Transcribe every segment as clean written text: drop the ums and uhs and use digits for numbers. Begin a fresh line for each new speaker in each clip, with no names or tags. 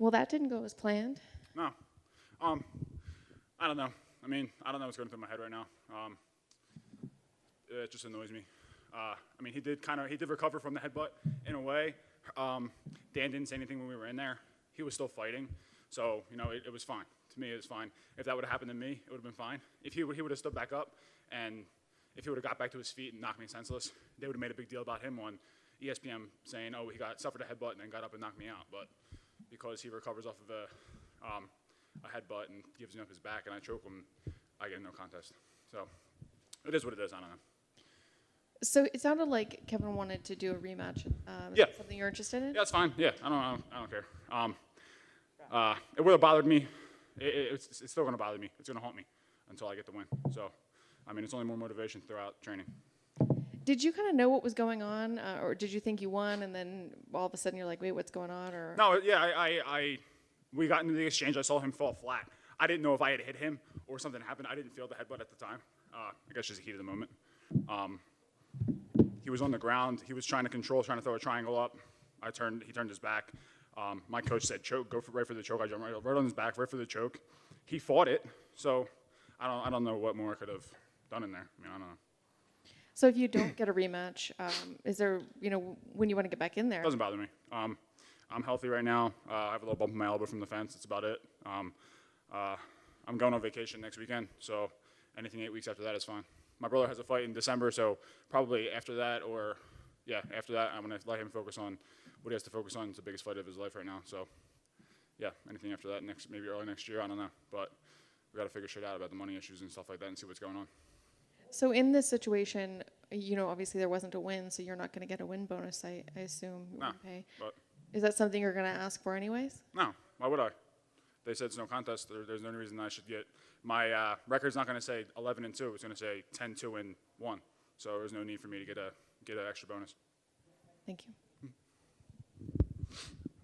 Well, that didn't go as planned.
No. I don't know. I mean, I don't know what's going through my head right now. It just annoys me. I mean, he did recover from the headbutt in a way. Dan didn't say anything when we were in there. He was still fighting. So, you know, it was fine. To me, it was fine. If that would have happened to me, it would have been fine. If he would have stood back up and if he would have got back to his feet and knocked me senseless, they would have made a big deal about him on ESPN saying, oh, he suffered a headbutt and then got up and knocked me out. But because he recovers off of a headbutt and gives me up his back and I choke him, I get no contest. So it is what it is. I don't know.
So it sounded like Kevin wanted to do a rematch.
Yeah.
Something you're interested in?
Yeah, that's fine. Yeah, I don't care. It would have bothered me. It's still going to bother me. It's going to haunt me until I get the win. So, I mean, it's only more motivation throughout training.
Did you kind of know what was going on, or did you think you won, and then all of a sudden you're like, wait, what's going on? Or
no, yeah, we got into the exchange. I saw him fall flat. I didn't know if I had hit him or something happened. I didn't feel the headbutt at the time. I guess just the heat of the moment. He was on the ground. He was trying to throw a triangle up. He turned his back. My coach said, choke, right for the choke. I jumped right on his back, right for the choke. He fought it. So I don't know what more I could have done in there. I mean, I don't know.
So if you don't get a rematch, is there, when you want to get back in there?
It doesn't bother me. I'm healthy right now. I have a little bump in my elbow from the fence. That's about it. I'm going on vacation next weekend, so anything 8 weeks after that is fine. My brother has a fight in December, so probably after that I'm going to let him focus on what he has to focus on. It's the biggest fight of his life right now. So, yeah, anything after that, maybe early next year, I don't know. But we got to figure shit out about the money issues and stuff like that and see what's going on.
So in this situation, obviously there wasn't a win, so you're not going to get a win bonus, I assume.
No,
pay.
but
is that something you're going to ask for anyways?
No, why would I? They said it's no contest. There's no reason I should get. My record's not going to say 11-2. It's going to say 10-2-1. So there's no need for me to get an extra bonus.
Thank you.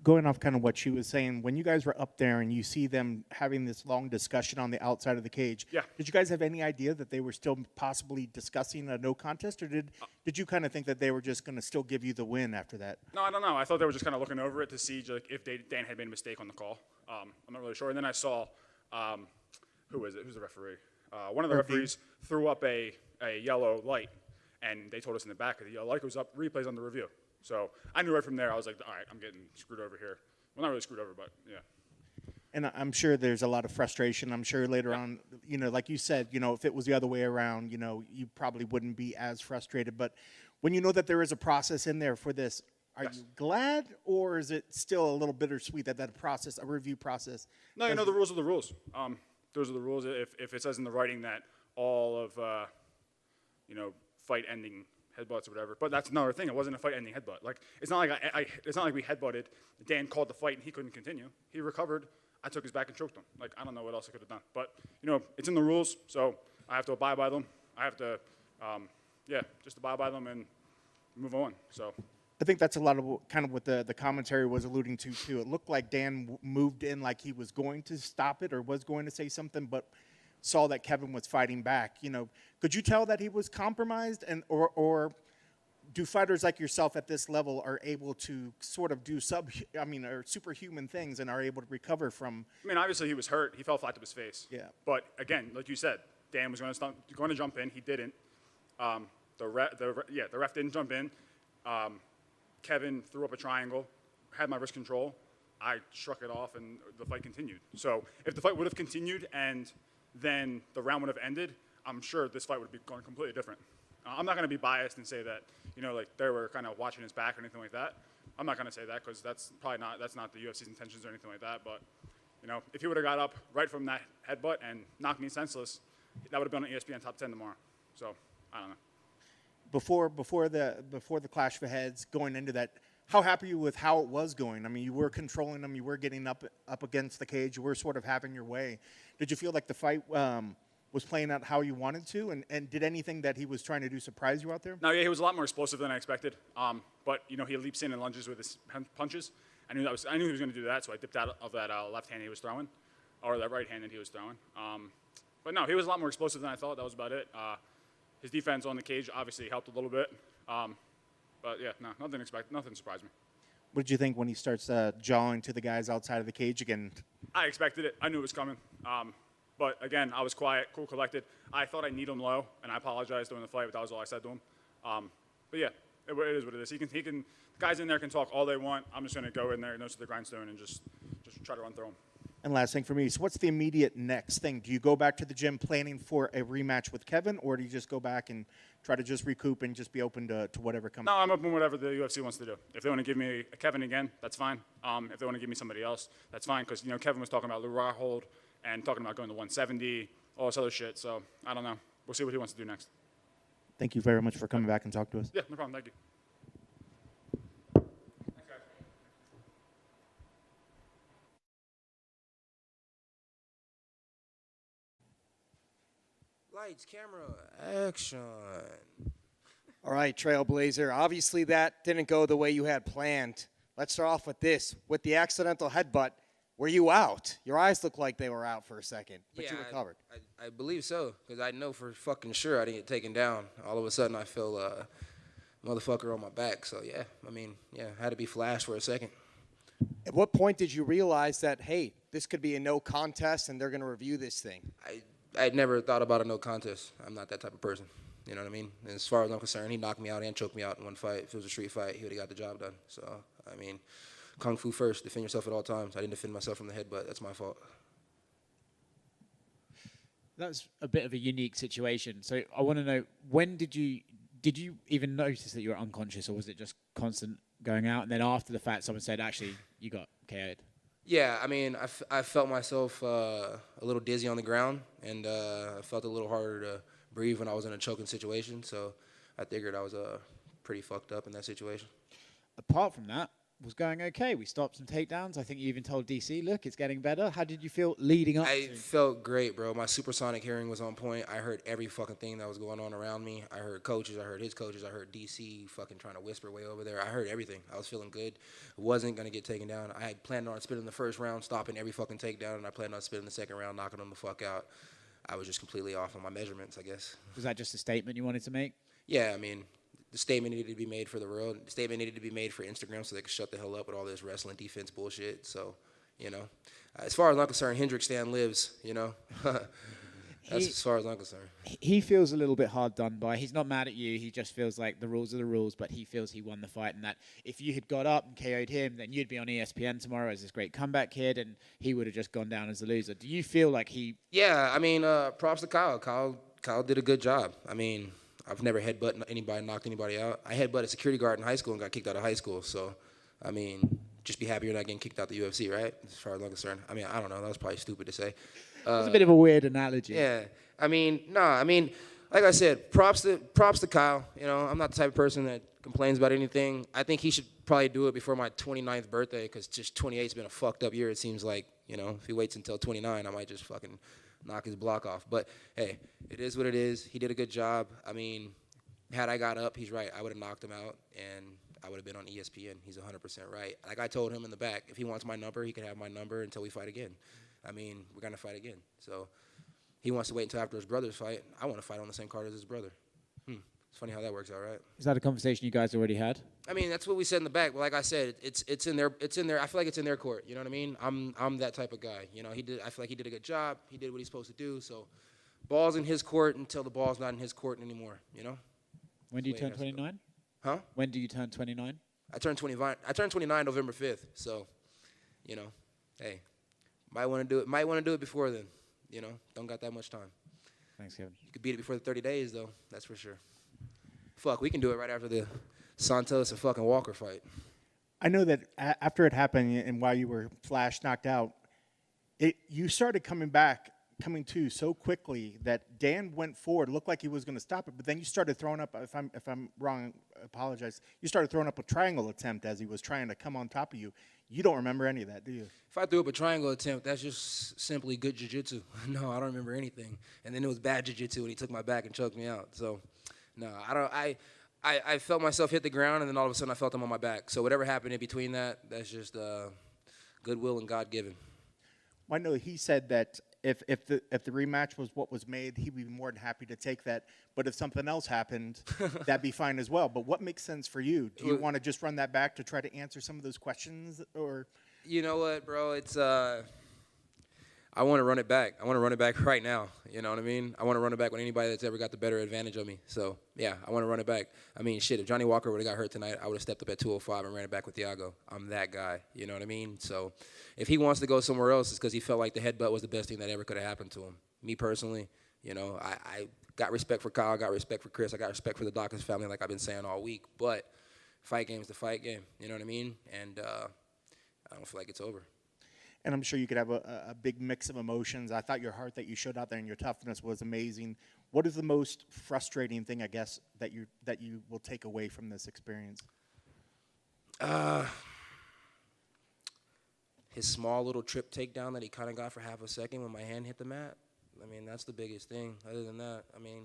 Going off kind of what she was saying, when you guys were up there and you see them having this long discussion on the outside of the cage,
yeah.
Did you guys have any idea that they were still possibly discussing a no contest, or did you kind of think that they were just going to still give you the win after that?
No, I don't know. I thought they were just kind of looking over it to see if Dan had made a mistake on the call. I'm not really sure. And then I saw, who is it? Who's the referee? One of the referees threw up a yellow light, and they told us in the back that the yellow light goes up, replays on the review. So I knew right from there, I was like, all right, I'm getting screwed over here. Well, not really screwed over, but yeah.
And I'm sure there's a lot of frustration. I'm sure later on, like you said, if it was the other way around, you probably wouldn't be as frustrated. But when you know that there is a process in there for this, are you glad, or is it still a little bittersweet that a review process?
No, the rules are the rules. Those are the rules. If it says in the writing that all of, fight-ending headbutts or whatever, but that's another thing. It wasn't a fight-ending headbutt. Like it's not like we headbutted. Dan called the fight and he couldn't continue. He recovered. I took his back and choked him. Like I don't know what else I could have done. But it's in the rules, so I have to abide by them. I have to, just abide by them and move on. So.
I think that's a lot of kind of what the commentary was alluding to too. It looked like Dan moved in like he was going to stop it or was going to say something, but saw that Kevin was fighting back. Could you tell that he was compromised, or do fighters like yourself at this level are able to sort of do or superhuman things and are able to recover from?
I mean, obviously he was hurt. He fell flat to his face.
Yeah.
But again, like you said, Dan was going to jump in. He didn't. The ref didn't jump in. Kevin threw up a triangle, had my wrist control. I struck it off, and the fight continued. So if the fight would have continued and then the round would have ended, I'm sure this fight would have gone completely different. I'm not going to be biased and say that, they were kind of watching his back or anything like that. I'm not going to say that because that's not the UFC's intentions or anything like that. But, if he would have got up right from that headbutt and knocked me senseless, that would have been on ESPN Top 10 tomorrow. So, I don't know.
Before the clash of heads, going into that, how happy are you with how it was going? I mean, you were controlling them, you were getting up against the cage, you were sort of having your way. Did you feel like the fight was playing out how you wanted to? And did anything that he was trying to do surprise you out there?
No, yeah, he was a lot more explosive than I expected. But he leaps in and lunges with his punches. I knew he was going to do that, so I dipped out of that left hand he was throwing, or that right hand that he was throwing. But no, he was a lot more explosive than I thought. That was about it. His defense on the cage obviously helped a little bit. But yeah, no, nothing surprised me.
What did you think when he starts jawing to the guys outside of the cage again?
I expected it. I knew it was coming. But again, I was quiet, cool, collected. I thought I'd need him low, and I apologized during the fight, but that was all I said to him. But yeah, it is what it is. He can. The guys in there can talk all they want. I'm just gonna go in there, nose to the grindstone, and just try to run through him.
And last thing for me, so what's the immediate next thing? Do you go back to the gym planning for a rematch with Kevin, or do you just go back and try to just recoup and just be open to whatever comes?
No, I'm open to whatever the UFC wants to do. If they want to give me a Kevin again, that's fine. If they want to give me somebody else, that's fine. Because Kevin was talking about Lou Rockhold and talking about going to 170, all this other shit. So I don't know. We'll see what he wants to do next.
Thank you very much for coming back and talking to us.
Yeah, no problem. Thank you.
Lights, camera, action.
All right, Trailblazer. Obviously, that didn't go the way you had planned. Let's start off with this. With the accidental headbutt, were you out? Your eyes looked like they were out for a second, but you recovered.
I believe so, because I know for fucking sure I didn't get taken down. All of a sudden, I feel a motherfucker on my back. So, yeah, I had to be flashed for a second.
At what point did you realize that, hey, this could be a no contest and they're going to review this thing?
I'd never thought about a no contest. I'm not that type of person. You know what I mean? And as far as I'm concerned, he knocked me out and choked me out in one fight. If it was a street fight, he would have got the job done. So, I mean, kung fu first, defend yourself at all times. I didn't defend myself from the headbutt. That's my fault.
That's a bit of a unique situation. So I want to know, when did you even notice that you were unconscious, or was it just constant going out? And then after the fact, someone said, actually, you got KO'd.
Yeah, I mean, I felt myself a little dizzy on the ground, and I felt a little harder to breathe when I was in a choking situation. So I figured I was pretty fucked up in that situation.
Apart from that, was going okay. We stopped some takedowns. I think you even told DC, look, it's getting better. How did you feel leading up
I felt great, bro. My supersonic hearing was on point. I heard every fucking thing that was going on around me. I heard coaches. I heard his coaches. I heard DC fucking trying to whisper way over there. I heard everything. I was feeling good. Wasn't going to get taken down. I had planned on spitting the first round, stopping every fucking takedown, and I planned on spitting the second round, knocking them the fuck out. I was just completely off on my measurements, I guess.
Was that just a statement you wanted to make?
Yeah, I mean, the statement needed to be made for the world. The statement needed to be made for Instagram so they could shut the hell up with all this wrestling defense bullshit. So, as far as I'm concerned, Hendrick Stan lives, That's as far as I'm concerned.
He feels a little bit hard done by. He's not mad at you. He just feels like the rules are the rules, but he feels he won the fight, and that if you had got up and KO'd him, then you'd be on ESPN tomorrow as this great comeback kid, and he would have just gone down as a loser. Do you feel like he...
Yeah, I mean, props to Kyle. Kyle did a good job. I mean, I've never headbutted anybody, knocked anybody out. I headbutted a security guard in high school and got kicked out of high school. So, I mean, just be happy you're not getting kicked out the UFC, right? As far as I'm concerned. I mean, I don't know. That was probably stupid to say.
It's a bit of a weird analogy.
Yeah. I mean, like I said, props to Kyle. I'm not the type of person that complains about anything. I think he should probably do it before my 29th birthday, because just 28's been a fucked up year, it seems like. If he waits until 29, I might just fucking knock his block off. But, hey, it is what it is. He did a good job. I mean, had I got up, he's right. I would have knocked him out, and I would have been on ESPN. He's 100% right. Like I told him in the back, if he wants my number, he can have my number until we fight again. I mean, we're going to fight again. So he wants to wait until after his brother's fight. I want to fight on the same card as his brother. It's funny how that works out, right?
Is that a conversation you guys already had?
I mean, that's what we said in the back. But like I said, it's in there. I feel like it's in their court. You know what I mean? I'm that type of guy. I feel like he did a good job. He did what he's supposed to do. So ball's in his court until the ball's not in his court anymore.
When do you turn 29?
Huh?
When do you turn 29?
I turned 29 November 5th. So, hey, might want to do it before then. Don't got that much time.
Thanks, Kevin.
You could beat it before the 30 days, though. That's for sure. Fuck, we can do it right after the Santos and fucking Walker fight.
I know that after it happened and while you were flash knocked out, you started coming to so quickly that Dan went forward, looked like he was going to stop it, but then you started throwing up, if I'm wrong, I apologize. You started throwing up a triangle attempt as he was trying to come on top of you. You don't remember any of that, do you?
If I threw up a triangle attempt, that's just simply good jiu-jitsu. No, I don't remember anything. And then it was bad jiu-jitsu, and he took my back and choked me out. So, no, I felt myself hit the ground, and then all of a sudden I felt him on my back. So whatever happened in between that, that's just goodwill and God-given.
I know he said that if the rematch was what was made, he'd be more than happy to take that. But if something else happened, that'd be fine as well. But what makes sense for you? Do you want to just run that back to try to answer some of those questions, or?
You know what, bro? It's I want to run it back. I want to run it back right now. You know what I mean? I want to run it back with anybody that's ever got the better advantage of me. So, yeah, I want to run it back. I mean, shit, if Johnny Walker would have got hurt tonight, I would have stepped up at 205 and ran it back with Thiago. I'm that guy. You know what I mean? So, if he wants to go somewhere else, it's because he felt like the headbutt was the best thing that ever could have happened to him. Me personally, you know, I got respect for Kyle, got respect for Chris, I got respect for the Dawkins family, like I've been saying all week. But fight game's the fight game. You know what I mean? And I don't feel like it's over.
And I'm sure you could have a big mix of emotions. I thought your heart that you showed out there and your toughness was amazing. What is the most frustrating thing, I guess, that you will take away from this experience?
His small little trip takedown that he kind of got for half a second when my hand hit the mat. I mean, that's the biggest thing. Other than that, I mean,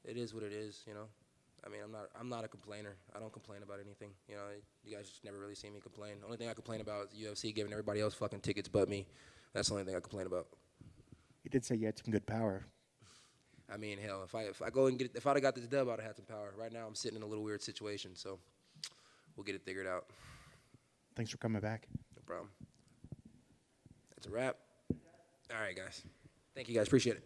it is what it is, you know. I mean, I'm not a complainer. I don't complain about anything. You know, you guys just never really see me complain. The only thing I complain about is the UFC giving everybody else fucking tickets but me. That's the only thing I complain about.
You did say you had some good power.
I mean, hell, if I go and get it, if I'd have got this dub, I'd have had some power. Right now, I'm sitting in a little weird situation, so we'll get it figured out.
Thanks for coming back.
No problem. That's a wrap. All right, guys. Thank you, guys. Appreciate it.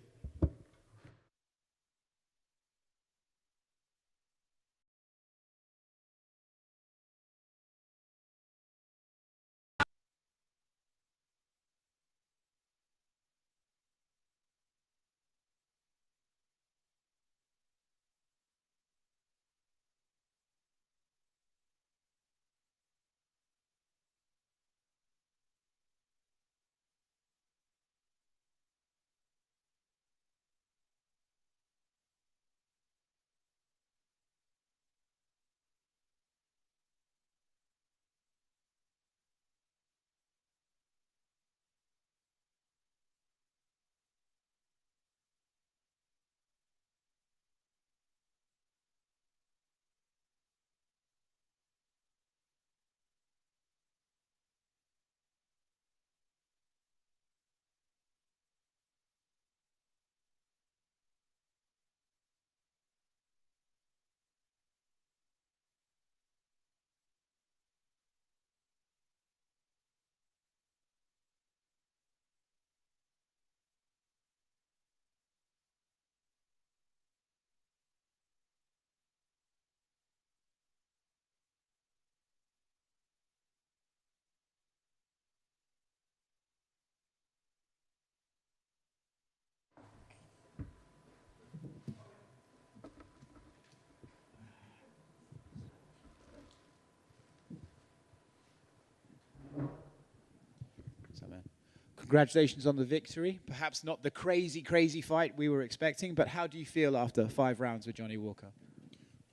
Congratulations on the victory. Perhaps not the crazy fight we were expecting, but how do you feel after 5 rounds with Johnny Walker?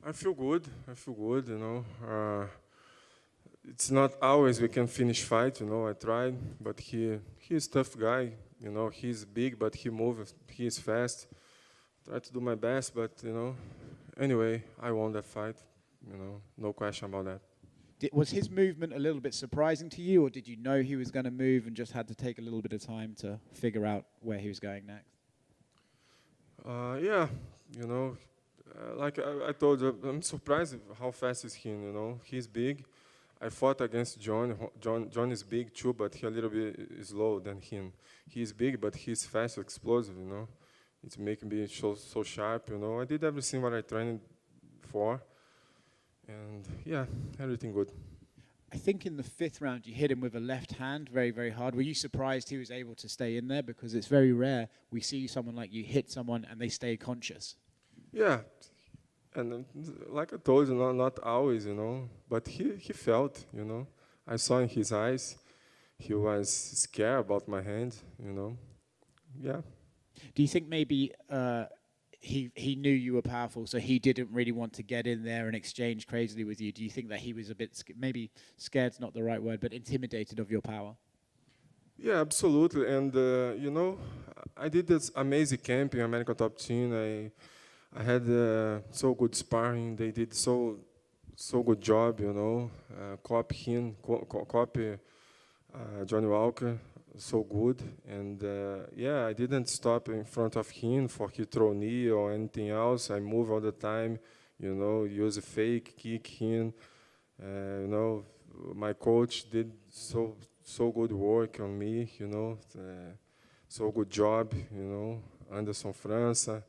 I feel good. You know. It's not always we can finish fight. You know, I tried, but he's a tough guy. You know, he's big, but he moves. He is fast. Try to do my best, but you know. Anyway, I won that fight. You know, no question about that.
Was his movement a little bit surprising to you, or did you know he was going to move and just had to take a little bit of time to figure out where he was going next?
Yeah, you know, like I told you, I'm surprised how fast is he. You know, he's big. I fought against John. John is big too, but he a little bit slow than him. He's big, but he's fast, explosive. You know, it's making me so sharp. You know, I did everything what I trained for. And yeah, everything good.
I think in the 5th round you hit him with a left hand very hard. Were you surprised he was able to stay in there? Because it's very rare we see someone like you hit someone and they stay conscious.
Yeah, and like I told you, not always, you know, but he felt, you know. I saw in his eyes, he was scared about my hand, you know. Yeah.
Do you think maybe he knew you were powerful, so he didn't really want to get in there and exchange crazily with you? Do you think that he was a bit, maybe scared's not the right word, but intimidated of your power?
Yeah, absolutely. And, you know, I did this amazing camp in American Top Team. I had so good sparring. They did so good job, you know. Copy him, copy Johnny Walker. so good. And yeah, I didn't stop in front of him for he throw knee or anything else. I move all the time, you know, use a fake, kick him. You know, my coach did so good work on me, you know, so good job, you know. Anderson França,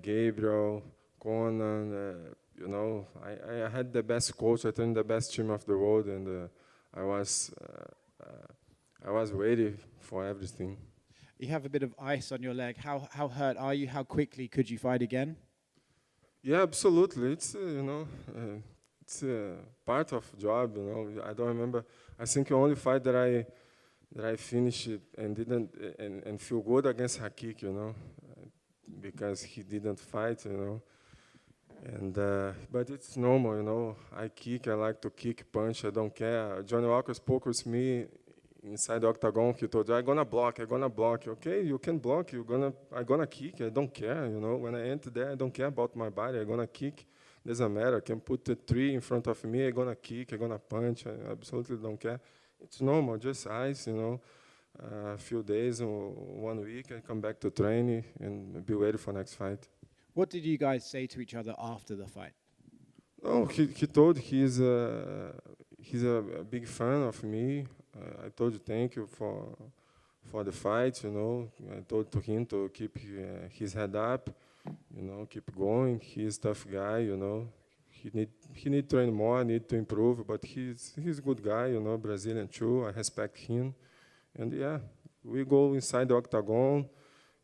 Gabriel, Conan, you know, I had the best coach. I trained the best team of the world, and I was ready for everything.
You have a bit of ice on your leg. How hurt are you? How quickly could you fight again?
Yeah, absolutely. It's you know, it's part of job. You know, I don't remember. I think the only fight that I finished and didn't and feel good against Hakik, you know, because he didn't fight, you know. And but it's normal, you know. I kick. I like to kick, punch. I don't care. Johnny Walker spoke with me inside the octagon. He told me, "I'm gonna block. I'm gonna block." Okay, you can block. I'm gonna kick. I don't care, you know. When I enter there, I don't care about my body. I'm gonna kick. Doesn't matter. I can put the three in front of me. I'm gonna kick. I'm gonna punch. I absolutely don't care. It's normal. Just ice, you know. A few days or 1 week, I come back to training and be ready for next fight.
What did you guys say to each other after the fight?
No, he told he's a big fan of me. I told you thank you for the fight. You know, I told to him to keep his head up. You know, keep going. He's a tough guy. You know, he need to train more. Need to improve. But he's a good guy. You know, Brazilian too. I respect him. And yeah, we go inside the octagon.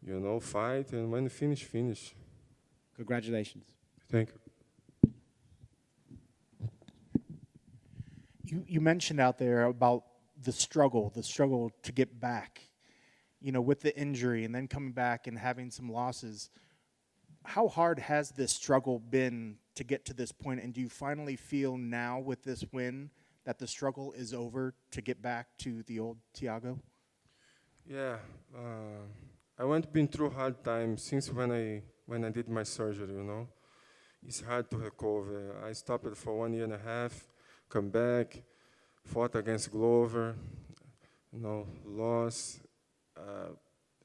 You know, fight, and when finish.
Congratulations.
Thank you.
You mentioned out there about the struggle to get back, you know, with the injury and then coming back and having some losses. How hard has this struggle been to get to this point? And do you finally feel now with this win that the struggle is over to get back to the old Thiago?
Yeah, I been through hard times since when I did my surgery, you know. It's hard to recover. I stopped for 1.5 years, come back, fought against Glover, you know, lost.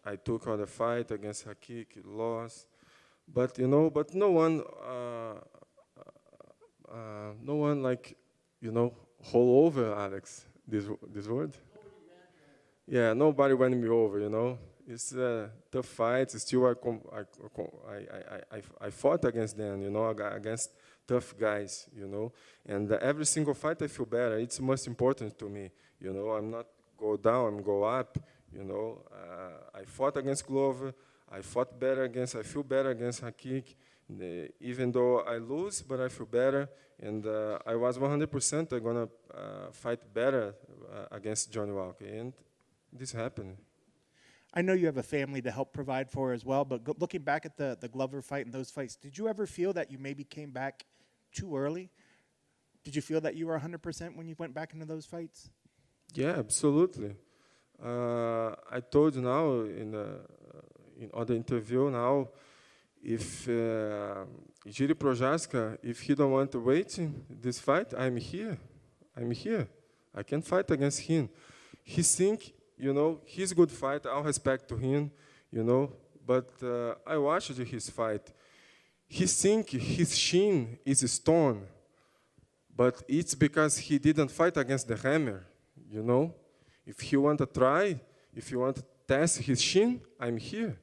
I took on the fight against Hakik, lost. But, you know, no one like, you know, hold over Alex, this word. Yeah, nobody went me over, you know. It's a tough fight. Still, I fought against them, you know, against tough guys, you know. And every single fight I feel better. It's most important to me, you know. I'm not go down, I'm go up, you know. I fought against Glover. I fought better against, I feel better against Hakik. Even though I lose, but I feel better. And I was 100% I'm going to fight better against Johnny Walker. And this happened.
I know you have a family to help provide for as well, but looking back at the Glover fight and those fights, did you ever feel that you maybe came back too early? Did you feel that you were 100% when you went back into those fights?
Yeah, absolutely. I told you now in other interview now, if Jiri Prochaska, if he don't want to wait in this fight, I'm here. I can fight against him. He think, you know, he's a good fighter. All respect to him, you know. But I watched his fight. He think his shin is stone, but it's because he didn't fight against the hammer, you know. If he want to try, if you want to test his shin, I'm here.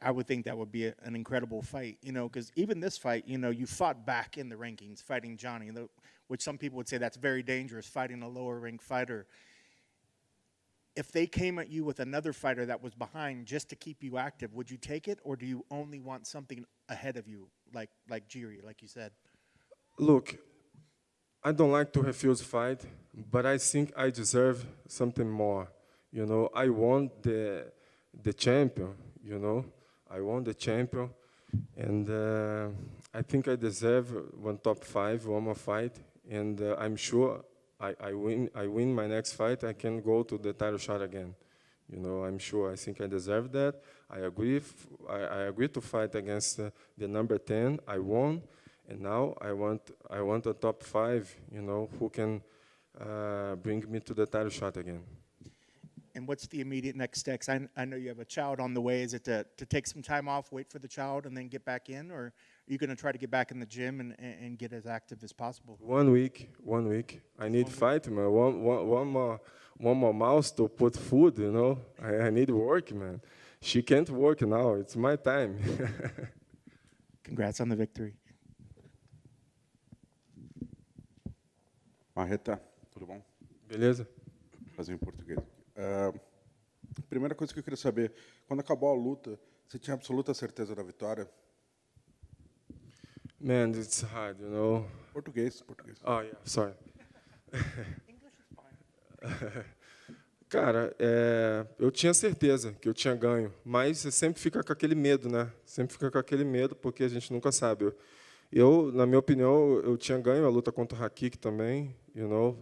I would think that would be an incredible fight, you know, because even this fight, you know, you fought back in the rankings fighting Johnny, which some people would say that's very dangerous, fighting a lower-ranked fighter. If they came at you with another fighter that was behind just to keep you active, would you take it, or do you only want something ahead of you, like Jiri, like you said?
Look, I don't like to refuse fight, but I think I deserve something more. You know, I want the champion, you know. I want the champion, and I think I deserve one top 5, one more fight, and I'm sure I win my next fight, I can go to the title shot again. You know, I'm sure. I think I deserve that. I agree to fight against the number 10. I won, and now I want a top 5. You know, who can bring me to the title shot again.
And what's the immediate next steps? I know you have a child on the way. Is it to take some time off, wait for the child, and then get back in? Or are you going to try to get back in the gym and get as active as possible?
1 week, 1 week. I need fight, man. One more mouse to put food, you know. I need work, man. She can't work now. It's my time.
Congrats on the victory.
Marreta, tudo bom?
Beleza?
Vou fazer em português. Primeira coisa que eu queria saber, quando acabou a luta, você tinha absoluta certeza da vitória?
Man, it's hard, you know.
Português, português.
Oh, yeah, sorry. Cara, eu tinha certeza que eu tinha ganho, mas você sempre fica com aquele medo, né? Sempre fica com aquele medo, porque a gente nunca sabe. Eu, na minha opinião, eu tinha ganho a luta contra o Hakik também, you know.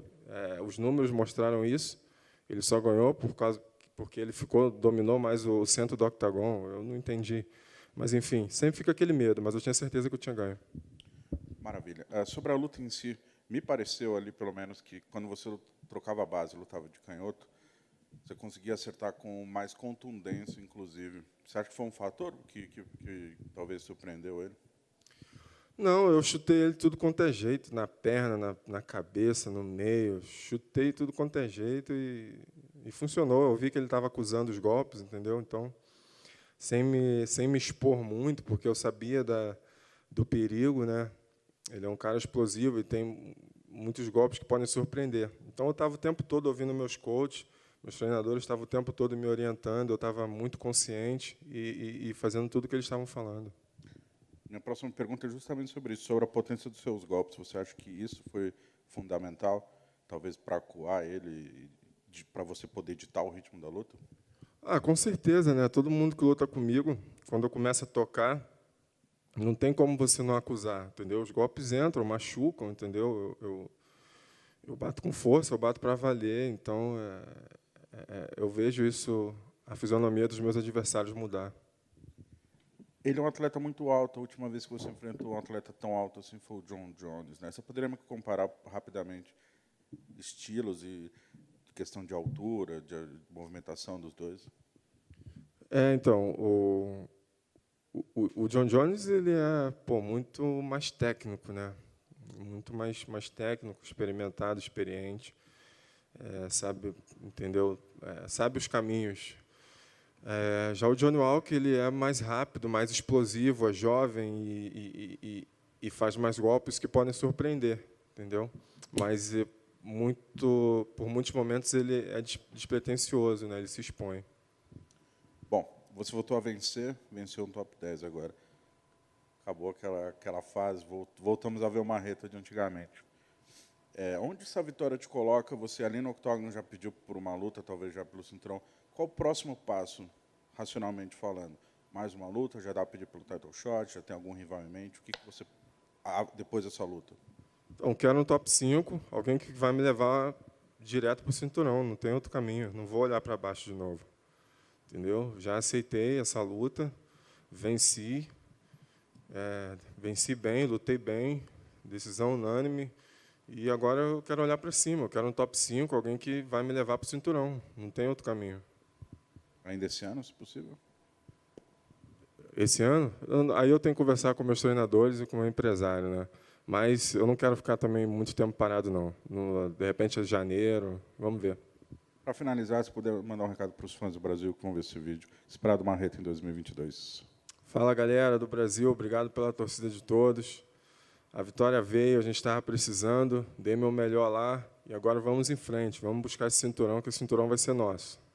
Os números mostraram isso. Ele só ganhou porque ele dominou mais o centro do octagon. Eu não entendi. Mas, enfim, sempre fica aquele medo, mas eu tinha certeza que eu tinha ganho.
Maravilha. Sobre a luta em si, me pareceu ali, pelo menos, que quando você trocava a base, lutava de canhoto, você conseguia acertar com mais contundência, inclusive. Você acha que foi um fator que talvez surpreendeu ele?
Não, eu chutei ele tudo quanto é jeito, na perna, na cabeça, no meio. Chutei tudo quanto é jeito e funcionou. Eu vi que ele estava acusando os golpes, entendeu? Então, sem me expor muito, porque eu sabia do perigo, né? Ele é um cara explosivo e tem muitos golpes que podem surpreender. Então, eu estava o tempo todo ouvindo meus coaches, meus treinadores estavam o tempo todo me orientando, eu estava muito consciente e fazendo tudo o que eles estavam falando.
Minha próxima pergunta é justamente sobre isso, sobre a potência dos seus golpes. Você acha que isso foi fundamental, talvez, para acuar ele, para você poder ditar o ritmo da luta?
Com certeza, né? Todo mundo que luta comigo, quando eu começo a tocar, não tem como você não acusar, entendeu? Os golpes entram, machucam, entendeu? Eu bato com força, eu bato para valer, então eu vejo isso, a fisionomia dos meus adversários mudar.
Ele é um atleta muito alto. A última vez que você enfrentou um atleta tão alto assim foi o John Jones, né? Você poderia me comparar rapidamente estilos e questão de altura, de movimentação dos dois?
Então, o John Jones ele é muito mais técnico, né? Muito mais técnico, experimentado, experiente, sabe, entendeu? Sabe os caminhos. Já o Johnny Walker ele é mais rápido, mais explosivo, é jovem e faz mais golpes que podem surpreender, entendeu? Mas por muitos momentos ele é despretensioso, né? Ele se expõe.
Bom, você voltou a vencer, venceu um top 10 agora. Acabou aquela fase, voltamos a ver o Marreta de antigamente. Onde essa vitória te coloca? Você ali no octógono já pediu por uma luta, talvez já pelo cinturão. Qual o próximo passo, racionalmente falando? Mais uma luta? Já dá para pedir pelo title shot? Já tem algum rival em mente? O que você... depois dessa luta?
Então, quero um top 5, alguém que vai me levar direto para o cinturão, não tem outro caminho, não vou olhar para baixo de novo. Entendeu? Já aceitei essa luta, venci bem, lutei bem, decisão unânime, e agora eu quero olhar para cima, eu quero um top 5, alguém que vai me levar para o cinturão, não tem outro caminho.
Ainda esse ano, se possível?
Esse ano? Aí eu tenho que conversar com meus treinadores e com o meu empresário, né? Mas eu não quero ficar também muito tempo parado, não. De repente é janeiro, vamos ver.
Para finalizar, se puder mandar um recado para os fãs do Brasil que vão ver esse vídeo. Esperado Marreta em 2022.
Fala, galera do Brasil, obrigado pela torcida de todos. A vitória veio, a gente estava precisando, dei meu melhor lá, e agora vamos em frente, vamos buscar esse cinturão, que o cinturão vai ser nosso.